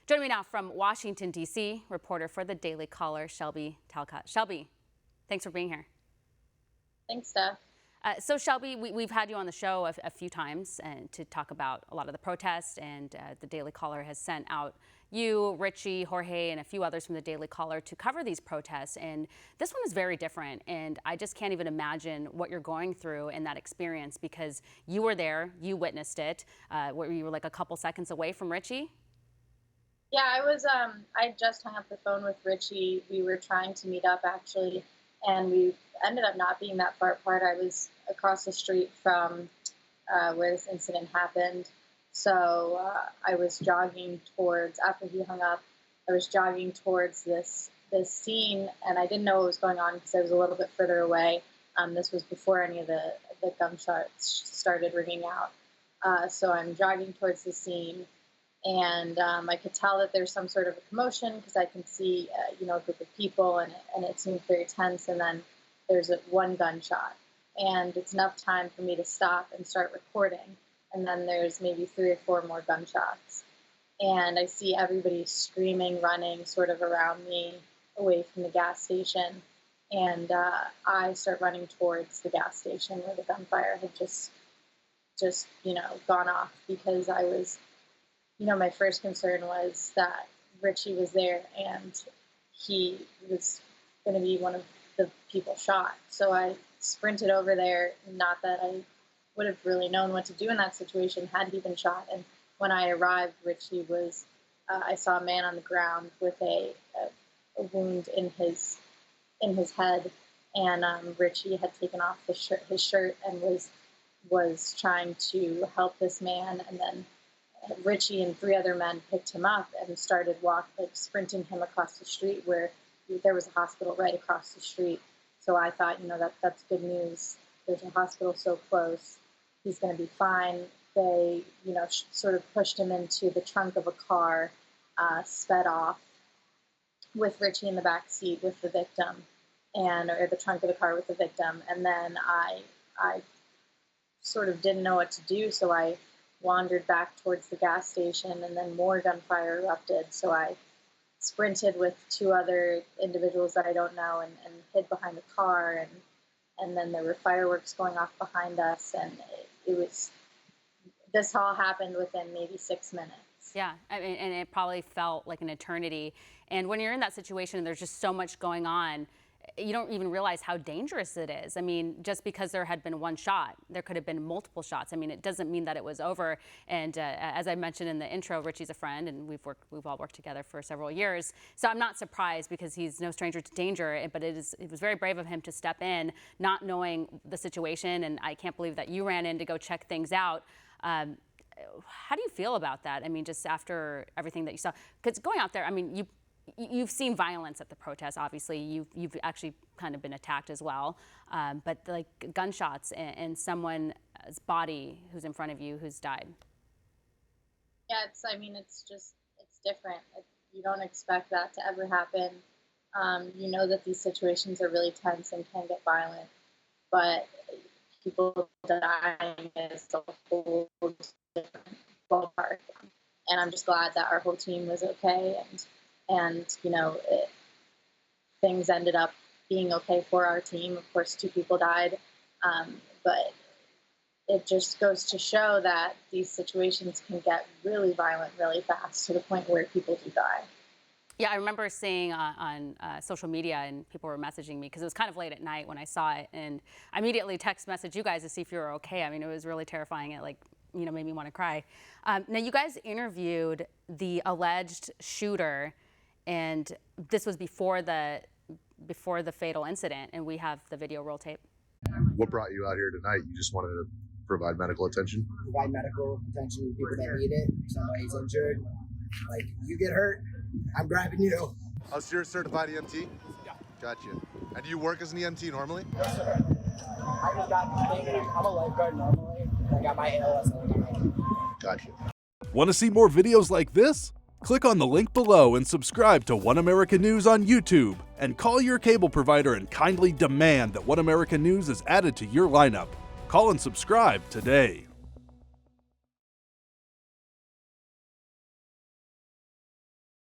Joining me now from Washington, D.C., reporter for the Daily Caller, Shelby Talcott. Shelby, thanks for being here. Thanks, Steph. So Shelby, we've had you on the show a few times to talk about a lot of the protests, and the Daily Caller has sent out you, Richie, Jorge, and a few others from the Daily Caller to cover these protests. And this one is very different, and I just can't even imagine what you're going through in that experience, because you were there, you witnessed it. Where you were like a couple seconds away from Richie. Yeah, I just hung up the phone with Richie. We were trying to meet up, actually, and we ended up not being that far apart. I was across the street from where this incident happened. So I was jogging towards, after he hung up, I was jogging towards this scene, and I didn't know what was going on because I was a little bit further away. This was before any of the gunshots started ringing out. So I'm jogging towards the scene, and I could tell that there's some sort of a commotion because I can see, a group of people, and it seemed very tense. And then there's one gunshot, and it's enough time for me to stop and start recording. And then there's maybe 3 or 4 more gunshots, and I see everybody screaming, running sort of around me away from the gas station. And I start running towards the gas station where the gunfire had just gone off, because I was, my first concern was that Richie was there and he was going to be one of the people shot. So I sprinted over there, not that I would have really known what to do in that situation had he been shot. And when I arrived, Richie was, I saw a man on the ground with a wound in his head, and Richie had taken off his shirt and was trying to help this man, and then Richie and 3 other men picked him up and started sprinting him across the street, where there was a hospital right across the street. So I thought, that's good news. There's a hospital so close. He's going to be fine. They, sort of pushed him into the trunk of a car, sped off with Richie in the back seat with the victim, or the trunk of the car with the victim. And then I sort of didn't know what to do, so I wandered back towards the gas station, and then more gunfire erupted. So I sprinted with 2 other individuals that I don't know and hid behind the car, and then there were fireworks going off behind us, and this all happened within maybe 6 minutes. Yeah, I mean, and it probably felt like an eternity. And when you're in that situation and there's just so much going on, you don't even realize how dangerous it is. I mean, just because there had been one shot, there could have been multiple shots. I mean, it doesn't mean that it was over. And as I mentioned in the intro, Richie's a friend, and we've all worked together for several years. So I'm not surprised, because he's no stranger to danger. But it was very brave of him to step in, not knowing the situation. And I can't believe that you ran in to go check things out. How do you feel about that? I mean, just after everything that you saw, because going out there, I mean, you've seen violence at the protests. Obviously, you've actually kind of been attacked as well. But like gunshots and someone's body who's in front of you who's died. Yeah, it's different. You don't expect that to ever happen. You know that these situations are really tense and can get violent, but people dying is a whole different ballpark. And I'm just glad that our whole team was okay, and things ended up being okay for our team. Of course, 2 people died, but it just goes to show that these situations can get really violent really fast, to the point where people do die. Yeah, I remember seeing on social media, and people were messaging me because it was kind of late at night when I saw it, and I immediately text messaged you guys to see if you were okay. I mean, it was really terrifying. It made me want to cry. Now, you guys interviewed the alleged shooter, and this was before the fatal incident, and we have the video roll tape. What brought you out here tonight? You just wanted to provide medical attention? Provide medical attention to people that need it. If somebody's injured, like, you get hurt, I'm grabbing you. Oh, so you're a certified EMT? Yeah. Gotcha. And do you work as an EMT normally? Yes, sir. I just got the thing. I'm a lifeguard normally. I got my ALS. Gotcha. Want to see more videos like this? Click on the link below and subscribe to One America News on YouTube, and call your cable provider and kindly demand that One America News is added to your lineup. Call and subscribe today.